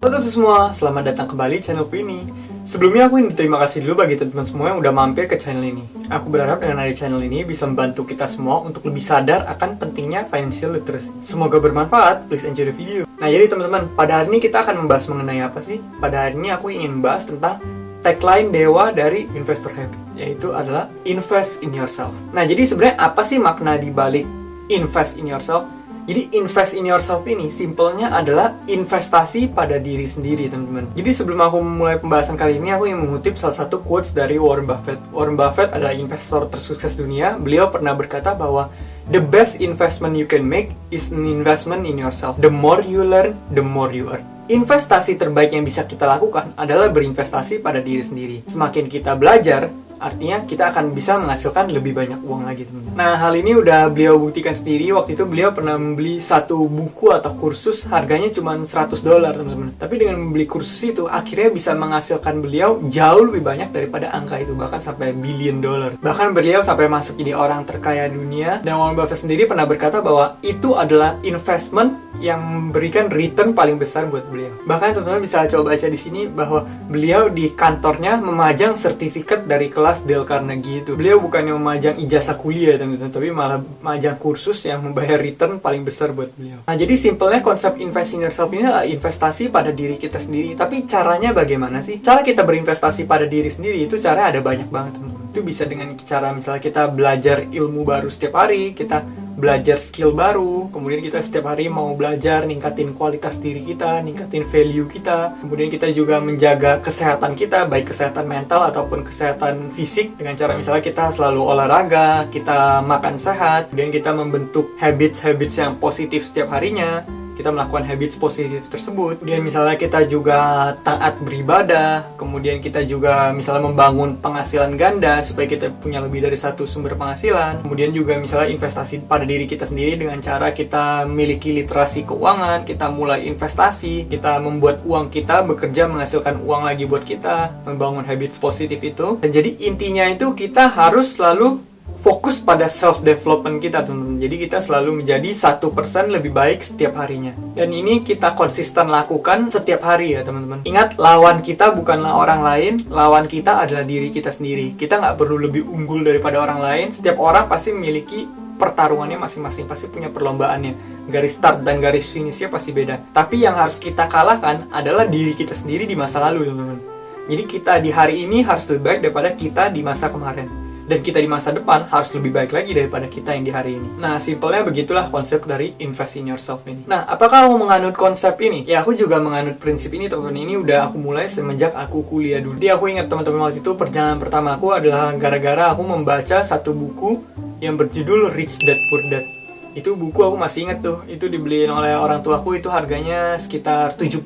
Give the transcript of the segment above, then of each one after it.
Halo teman-teman semua, selamat datang kembali di channelku ini. Sebelumnya aku ingin terima kasih dulu bagi teman-teman semua yang udah mampir ke channel ini. Aku berharap dengan ada channel ini bisa membantu kita semua untuk lebih sadar akan pentingnya financial literacy. Semoga bermanfaat, please enjoy the video. Nah jadi teman-teman, pada hari ini kita akan membahas mengenai apa sih? Pada hari ini aku ingin membahas tentang tagline dewa dari Investor Habit, yaitu adalah invest in yourself. Nah jadi sebenarnya apa sih makna di balik invest in yourself? Jadi invest in yourself ini simpelnya adalah investasi pada diri sendiri, teman-teman. Jadi sebelum aku mulai pembahasan kali ini, aku ingin mengutip salah satu quotes dari Warren Buffett. Warren Buffett adalah investor tersukses dunia. Beliau pernah berkata bahwa the best investment you can make is an investment in yourself. The more you learn, the more you earn. Investasi terbaik yang bisa kita lakukan adalah berinvestasi pada diri sendiri. Semakin kita belajar, artinya kita akan bisa menghasilkan lebih banyak uang lagi, teman-teman. Nah, hal ini udah beliau buktikan sendiri. Waktu itu beliau pernah membeli satu buku atau kursus harganya cuma $100, teman-teman. Tapi dengan membeli kursus itu, akhirnya bisa menghasilkan beliau jauh lebih banyak daripada angka itu, bahkan sampai billion dollar. Bahkan beliau sampai masuk jadi orang terkaya dunia. Dan Warren Buffett sendiri pernah berkata bahwa itu adalah investment yang memberikan return paling besar buat beliau. Bahkan teman-teman bisa coba baca di sini bahwa beliau di kantornya memajang sertifikat dari kelas Dale Carnegie itu. Beliau bukannya memajang ijazah kuliah, teman-teman, tapi malah memajang kursus yang membayar return paling besar buat beliau. Nah, jadi simpelnya konsep invest in yourself ini adalah investasi pada diri kita sendiri. Tapi caranya bagaimana sih? Cara kita berinvestasi pada diri sendiri itu caranya ada banyak banget, teman-teman. Itu bisa dengan cara misalnya kita belajar ilmu baru setiap hari, kita belajar skill baru, kemudian kita setiap hari mau belajar ningkatin kualitas diri kita, ningkatin value kita, kemudian kita juga menjaga kesehatan kita, baik kesehatan mental ataupun kesehatan fisik, dengan cara misalnya kita selalu olahraga, kita makan sehat, kemudian kita membentuk habits yang positif setiap harinya, kita melakukan habits positif tersebut. Kemudian misalnya kita juga taat beribadah, kemudian kita juga misalnya membangun penghasilan ganda supaya kita punya lebih dari satu sumber penghasilan. Kemudian juga misalnya investasi pada diri kita sendiri dengan cara kita memiliki literasi keuangan, kita mulai investasi, kita membuat uang kita bekerja menghasilkan uang lagi buat kita, membangun habits positif itu. Dan jadi intinya itu kita harus selalu fokus pada self-development kita, teman-teman. Jadi kita selalu menjadi 1% lebih baik setiap harinya. Dan ini kita konsisten lakukan setiap hari ya, teman-teman. Ingat, lawan kita bukanlah orang lain, lawan kita adalah diri kita sendiri. Kita nggak perlu lebih unggul daripada orang lain. Setiap orang pasti memiliki pertarungannya masing-masing, pasti punya perlombaannya. Garis start dan garis finishnya pasti beda. Tapi yang harus kita kalahkan adalah diri kita sendiri di masa lalu, teman-teman. Jadi kita di hari ini harus lebih baik daripada kita di masa kemarin. Dan kita di masa depan harus lebih baik lagi daripada kita yang di hari ini. Nah, simpelnya begitulah konsep dari invest in yourself ini. Nah, apakah aku menganut konsep ini? Ya, aku juga menganut prinsip ini, teman-teman. Ini udah aku mulai semenjak aku kuliah dulu. Jadi aku ingat, teman-teman, waktu itu perjalanan pertama aku adalah gara-gara aku membaca satu buku yang berjudul Rich Dad Poor Dad. Itu buku aku masih ingat tuh, itu dibeliin oleh orang tuaku, itu harganya sekitar 70.000,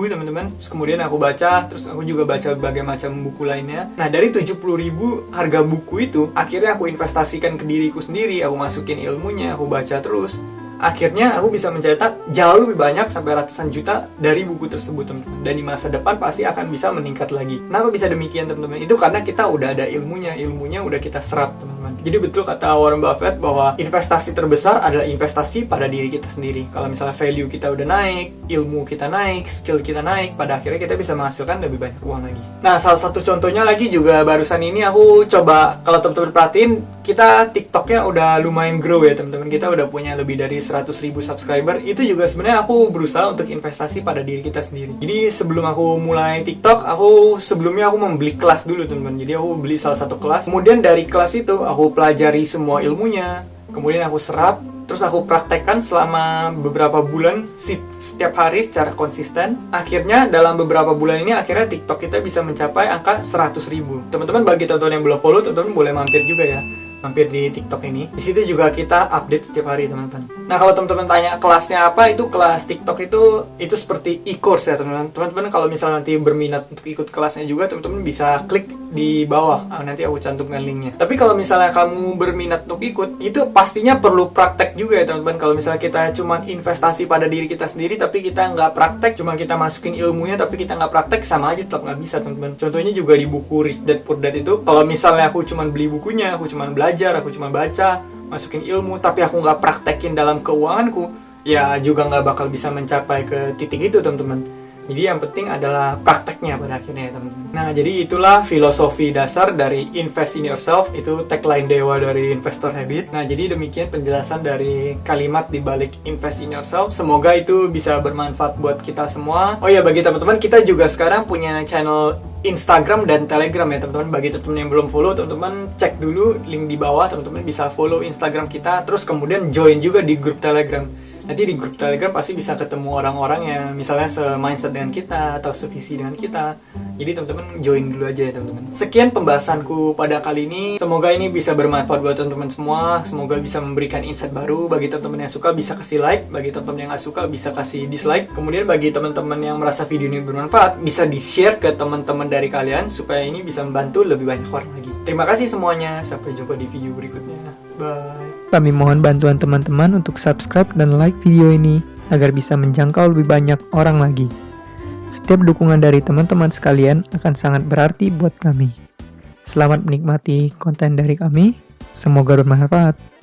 teman-teman. Terus kemudian aku baca, terus aku juga baca berbagai macam buku lainnya. Nah, dari 70.000 harga buku itu, akhirnya aku investasikan ke diriku sendiri, aku masukin ilmunya, aku baca terus. Akhirnya aku bisa mencetak jauh lebih banyak sampai ratusan juta dari buku tersebut, teman-teman. Dan di masa depan pasti akan bisa meningkat lagi. Kenapa bisa demikian, teman-teman? Itu karena kita udah ada ilmunya udah kita serap, teman-teman. Jadi betul kata Warren Buffett bahwa investasi terbesar adalah investasi pada diri kita sendiri. Kalau misalnya value kita udah naik, ilmu kita naik, skill kita naik, pada akhirnya kita bisa menghasilkan lebih banyak uang lagi. Nah, salah satu contohnya lagi juga barusan ini aku coba, kalau teman-teman perhatiin, kita TikToknya udah lumayan grow ya, teman-teman. Kita udah punya lebih dari 100.000 subscriber. Itu juga sebenarnya aku berusaha untuk investasi pada diri kita sendiri. Jadi sebelum aku mulai TikTok, sebelumnya aku membeli kelas dulu, teman-teman. Jadi aku beli salah satu kelas. Kemudian dari kelas itu aku pelajari semua ilmunya. Kemudian aku serap, terus aku praktekkan selama beberapa bulan setiap hari secara konsisten. Akhirnya dalam beberapa bulan ini akhirnya TikTok kita bisa mencapai angka 100.000. Teman-teman, bagi teman-teman yang belum follow, teman-teman boleh mampir juga ya. Mampir di TikTok ini. Di situ juga kita update setiap hari, teman-teman. Nah, kalau teman-teman tanya kelasnya apa, itu kelas TikTok itu seperti e-course ya, teman-teman. Teman-teman kalau misalnya nanti berminat untuk ikut kelasnya juga, teman-teman bisa klik di bawah. Nanti aku cantumkan linknya. Tapi kalau misalnya kamu berminat untuk ikut, itu pastinya perlu praktek juga ya, teman-teman. Kalau misalnya kita cuma investasi pada diri kita sendiri, tapi kita nggak praktek, cuma kita masukin ilmunya, tapi kita nggak praktek, sama aja tetap nggak bisa, teman-teman. Contohnya juga di buku Rich Dad Poor Dad itu, kalau misalnya aku cuma beli bukunya, aku cuma belajar, aku cuma baca, masukin ilmu, tapi aku nggak praktekin dalam keuanganku, ya juga nggak bakal bisa mencapai ke titik itu, teman-teman. Jadi yang penting adalah prakteknya pada akhirnya ya teman-teman. Nah, jadi itulah filosofi dasar dari Invest in Yourself, itu tagline dewa dari Investor Habit. Nah, jadi demikian penjelasan dari kalimat di balik Invest in Yourself. Semoga itu bisa bermanfaat buat kita semua. Oh ya, bagi teman-teman, kita juga sekarang punya channel Instagram dan Telegram ya teman-teman. Bagi teman-teman yang belum follow, teman-teman cek dulu link di bawah, teman-teman bisa follow Instagram kita, terus kemudian join juga di grup Telegram. Nanti di grup Telegram pasti bisa ketemu orang-orang yang misalnya se-mindset dengan kita atau sevisi dengan kita. Jadi teman-teman join dulu aja ya teman-teman. Sekian pembahasanku pada kali ini. Semoga ini bisa bermanfaat buat teman-teman semua. Semoga bisa memberikan insight baru. Bagi teman-teman yang suka bisa kasih like. Bagi teman-teman yang nggak suka bisa kasih dislike. Kemudian bagi teman-teman yang merasa video ini bermanfaat, bisa di-share ke teman-teman dari kalian supaya ini bisa membantu lebih banyak orang lagi. Terima kasih semuanya. Sampai jumpa di video berikutnya. Bye. Kami mohon bantuan teman-teman untuk subscribe dan like video ini agar bisa menjangkau lebih banyak orang lagi. Setiap dukungan dari teman-teman sekalian akan sangat berarti buat kami. Selamat menikmati konten dari kami. Semoga bermanfaat.